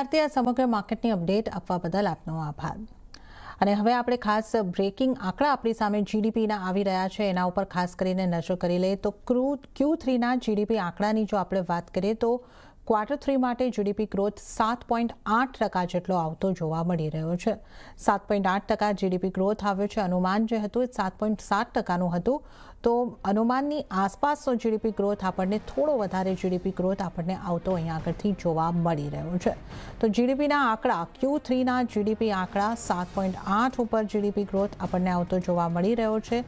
ભારતીય સમગ્ર માર્કેટની અપડેટ આપવા બદલ આપનો આભાર। અને હવે આપણે ખાસ બ્રેકિંગ આંકડા આપણી સામે જીડીપીના આવી રહ્યા છે એના ઉપર ખાસ કરીને નજર કરી લઈએ તો Q3ના જીડીપી આંકડાની જો આપણે વાત કરીએ તો Q3 માટે જીડીપી ગ્રોથ 7.8% જેટલો આવતો જોવા મળી રહ્યો છે। 7.8% જીડીપી ગ્રોથ આવ્યો છે। અનુમાન જે હતું એ 7.7%નું હતું, તો અનુમાનની આસપાસનો જીડીપી ગ્રોથ આપણને થોડો વધારે જીડીપી ગ્રોથ આપણને આવતો અહીંયા આગળથી જોવા મળી રહ્યો છે। તો જીડીપીના આંકડા Q3ના જીડીપી આંકડા 7.8 ઉપર જીડીપી ગ્રોથ આપણને આવતો જોવા મળી રહ્યો છે।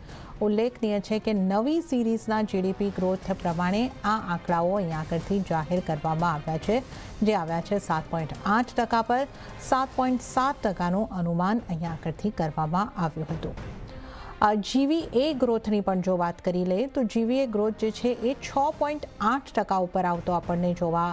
ઉલ્લેખનીય છે કે નવી સિરીઝના જીડીપી ગ્રોથ પ્રમાણે આ આંકડાઓ અહીંયા આગળથી જાહેર કરવામાં આવ્યા છે, જે આવ્યા છે 7.8% પર। 7.7%નું અનુમાન અહીંયા આગળથી કરવામાં આવ્યું હતું। જીવીએ ગ્રોથની પણ જો વાત કરી લઈએ તો જીવીએ ગ્રોથ જે છે એ 6.8% ઉપર આવતો આપણને જોવા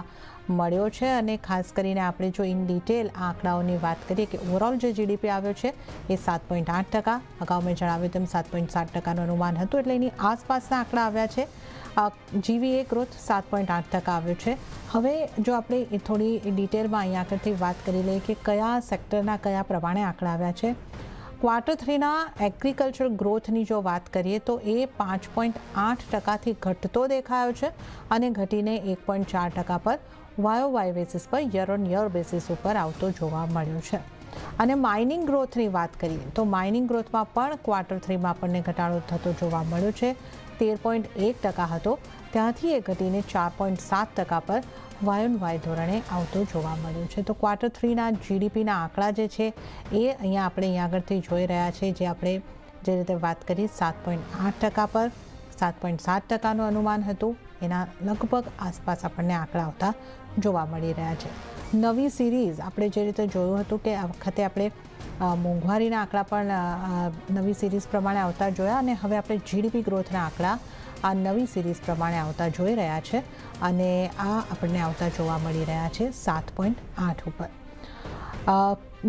મળ્યો છે। અને ખાસ કરીને આપણે જો ઇન ડિટેલ આ આંકડાઓની વાત કરીએ કે ઓવરઓલ જે જીડીપી આવ્યો છે એ 7.8%, અગાઉ મેં જણાવ્યું તેમ 7.7%નું અનુમાન હતું, એટલે એની આસપાસના આંકડા આવ્યા છે। જીવીએ ગ્રોથ 7.8% આવ્યો છે। હવે જો આપણે એ થોડી ડિટેલમાં અહીંયા આગળથી વાત કરી લઈએ કે કયા સેક્ટરના કયા પ્રમાણે આંકડા આવ્યા છે। Q3ના એગ્રીકલ્ચર ગ્રોથની જો વાત કરીએ તો એ 5.8%થી ઘટતો દેખાયો છે અને ઘટીને 1.4% પર YOY બેસિસ પર યર ઓન યર બેસિસ ઉપર આવતો જોવા મળ્યો છે। અને માઇનિંગ ગ્રોથની વાત કરીએ તો માઇનિંગ ગ્રોથમાં પણ Q3માં આપણને ઘટાડો થતો જોવા મળ્યો છે। 13.1% હતો, ત્યાંથી એ ઘટીને 4.7% પર YOY ધોરણે આવતો જોવા મળ્યો છે। તો Q3ના જીડીપીના આંકડા જે છે એ અહીંયા આપણે અહીંયા આગળથી જોઈ રહ્યા છે, જે આપણે જે રીતે વાત કરી 7.8% પર 7.7%નું અનુમાન હતું, એના લગભગ આસપાસ આપણને આંકડા આવતા જોવા મળી રહ્યા છે। નવી સિરીઝ આપણે જે રીતે જોયું હતું કે આ વખતે આપણે મોંઘવારીના આંકડા પણ નવી સિરીઝ પ્રમાણે આવતા જોયા, અને હવે આપણે જીડીપી ગ્રોથના આંકડા આ નવી સિરીઝ પ્રમાણે આવતા જોઈ રહ્યા છે, અને આ આપણને આવતા જોવા મળી રહ્યા છે 7.8 ઉપર।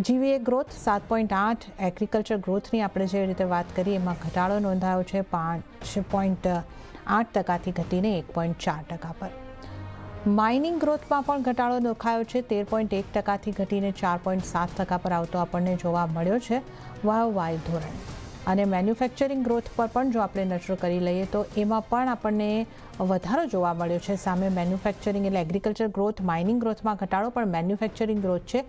જીવીએ ગ્રોથ 7.8, એગ્રીકલ્ચર ગ્રોથની આપણે જે રીતે વાત કરીએ એમાં ઘટાડો નોંધાયો છે 5.8%થી ઘટીને 1.4% પર। માઇનિંગ ગ્રોથમાં પણ ઘટાડો દેખાયો છે 13.1%થી ઘટીને 4.7% પર આવતો આપણને જોવા મળ્યો છે YOY ધોરણે। અને મેન્યુફેક્ચરિંગ ગ્રોથ પર પણ જો આપણે નજર કરી લઈએ તો એમાં પણ આપણને વધારો જોવા મળ્યો છે। સામે મેન્યુફેક્ચરિંગ એટલે એગ્રીકલ્ચર ગ્રોથ, માઇનિંગ ગ્રોથમાં ઘટાડો, પણ મેન્યુફેક્ચરિંગ ગ્રોથ છે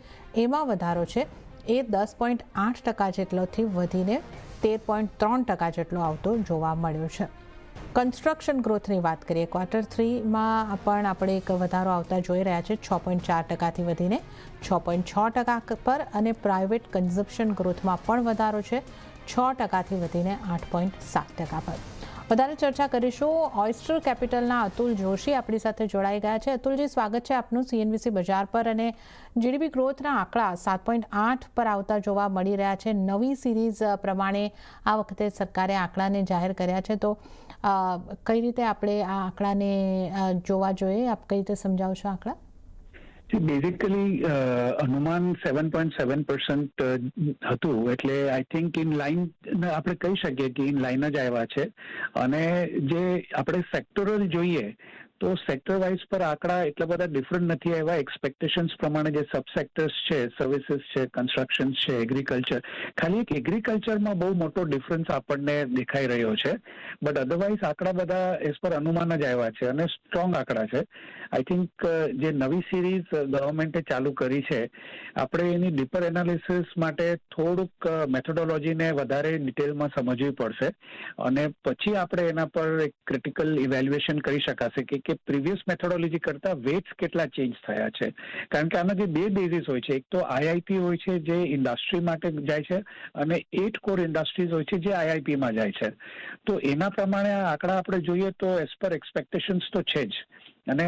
એમાં વધારો છે, એ 10.8% જેટલોથી વધીને 13.3% જેટલો આવતો જોવા મળ્યો છે। કન્સ્ટ્રક્શન ગ્રોથની વાત કરીએ Q3માં પણ આપણે એક વધારો આવતા જોઈ રહ્યા છે 6.4%થી વધીને 6.6% પર, અને પ્રાઇવેટ કન્ઝમ્પશન ગ્રોથમાં પણ વધારો છે 6%થી વધીને 8.7% પર। વધારે ચર્ચા કરીશું। ઓયસ્ટર કેપિટલના અતુલ જોશી આપણી સાથે જોડાઈ ગયા છે। અતુલજી, સ્વાગત છે આપનું CNBC બજાર પર। અને જીડીપી ગ્રોથના આંકડા 7.8 પર આવતા જોવા મળી રહ્યા છે। નવી સિરીઝ પ્રમાણે આ વખતે સરકારે આંકડાને જાહેર કર્યા છે, તો કઈ રીતે આપણે આ આંકડાને જોવા જોઈએ? આપ કઈ રીતે સમજાવશો આંકડા? બેઝિકલી અનુમાન 7.7% હતું, એટલે આઈ થિંક ઇન લાઇન આપણે કહી શકીએ કે ઇન લાઇન જ આવ્યા છે। અને જે આપણે સેક્ટરલ જોઈએ તો સેક્ટર વાઇઝ પર આંકડા એટલા બધા ડિફરન્ટ નથી આવ્યા। એક્સપેક્ટેશન્સ પ્રમાણે જે સબસેક્ટર્સ છે, સર્વિસીસ છે, કન્સ્ટ્રક્શન છે, એગ્રીકલ્ચર, ખાલી એક એગ્રીકલ્ચરમાં બહુ મોટો ડિફરન્સ આપણને દેખાઈ રહ્યો છે, બટ અધરવાઇઝ આંકડા બધા એઝ પર અનુમાન જ આવ્યા છે અને સ્ટ્રોંગ આંકડા છે। આઈ થિંક જે નવી સિરીઝ ગવર્મેન્ટે ચાલુ કરી છે, આપણે એની ડીપર એનાલિસિસ માટે થોડુંક મેથોડોલોજીને વધારે ડિટેલમાં સમજવી પડશે, અને પછી આપણે એના પર એક ક્રિટિકલ ઇવેલ્યુએશન કરી શકાશે કે પ્રીવિયસ મેથોડોલોજી કરતા વેટ્સ કેટલા ચેન્જ થયા છે। કારણ કે આના જે બે બેઝિસ હોય છે, એક તો આઈઆઈપી હોય છે જે ઇન્ડસ્ટ્રી માટે જાય છે, અને 8 કોર ઇન્ડસ્ટ્રીઝ હોય છે જે આઈઆઈપીમાં જાય છે। તો એના પ્રમાણે આ આંકડા આપણે જોઈએ તો એઝ પર એક્સપેક્ટેશન્સ તો છે જ, અને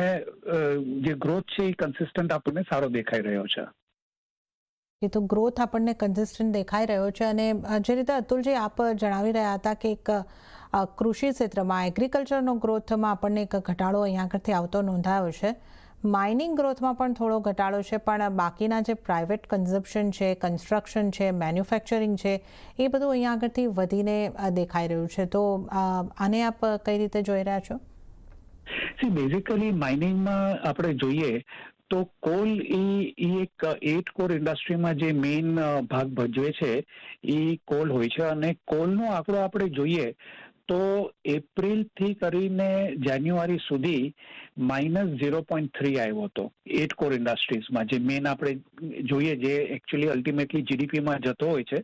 જે ગ્રોથ છે એ કન્સિસ્ટન્ટ આપણને સારો દેખાઈ રહ્યો છે। એ તો ગ્રોથ આપણને કન્સિસ્ટન્ટ દેખાઈ રહ્યો છે। અને જે રીતે અતુલજી આપ જણાવી રહ્યા હતા કે એક કૃષિ ક્ષેત્રમાં એગ્રીકલ્ચરનો ગ્રોથમાં આપણને એક ઘટાડો અહીંયા આગળથી આવતો નોંધાયો છે, માઇનિંગ ગ્રોથમાં પણ થોડો ઘટાડો છે, પણ બાકીના જે પ્રાઇવેટ કન્ઝમ્પશન છે, કન્સ્ટ્રક્શન છે, મેન્યુફેક્ચરિંગ છે, એ બધું અહીંયા આગળથી વધીને દેખાઈ રહ્યું છે। તો આને આપ કઈ રીતે જોઈ રહ્યા છો? બેઝિકલી માઇનિંગમાં આપણે જોઈએ તો કોલ એ એક 8 કોર ઇન્ડસ્ટ્રીમાં જે મેઇન ભાગ ભજવે છે એ કોલ હોય છે, અને કોલનો આંકડો આપણે જોઈએ તો એપ્રિલ થી કરીને જાન્યુઆરી સુધી -0.3 આવ્યો હતો 8 કોર ઇન્ડસ્ટ્રીઝમાં, જે મેઇન આપણે જોઈએ જે એકચ્યુઅલી અલ્ટિમેટલી જીડીપીમાં જતો હોય છે.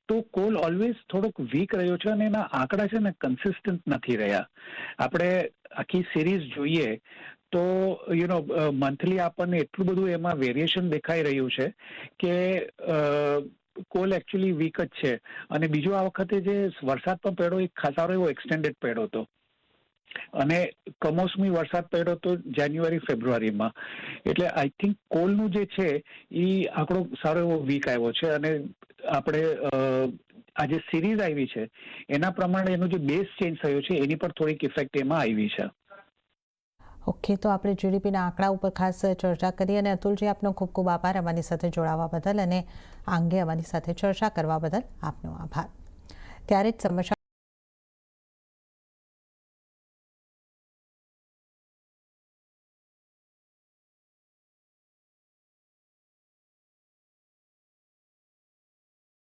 તો કોલ ઓલવેઝ થોડોક વીક રહ્યો છે અને એના આંકડા છે ને કન્સિસ્ટન્ટ નથી રહ્યા. આપણે આખી સિરીઝ જોઈએ તો મંથલી આપણને એટલું બધું એમાં વેરિએશન દેખાઈ રહ્યું છે કે કોલ એકચ્યુઅલી વીક જ છે. અને બીજો આ વખતે જે વરસાદ પણ પડ્યો એ ખાસો એવો એક્સટેન્ડેડ પડ્યો હતો, અને કમોસમી વરસાદ પડ્યો હતો જાન્યુઆરી ફેબ્રુઆરીમાં. એટલે આઈ થિંક કોલનું જે છે એ આંકડો સારો એવો વીક આવ્યો છે, અને આપણે આ જે સિરીઝ આવી છે એના પ્રમાણે એનો જે બેઝ ચેન્જ થયો છે એની પર થોડીક ઇફેક્ટ એમાં આવી છે. ઓકે, તો આપણે જીડીપીના આંકડા ઉપર ખાસ ચર્ચા કરી, અને અતુલજી આપનો ખૂબ ખૂબ આભાર અમારી સાથે જોડાવા બદલ, અને આ અંગે અમારી સાથે ચર્ચા કરવા બદલ આપનો આભાર. ત્યારે જ સમાચાર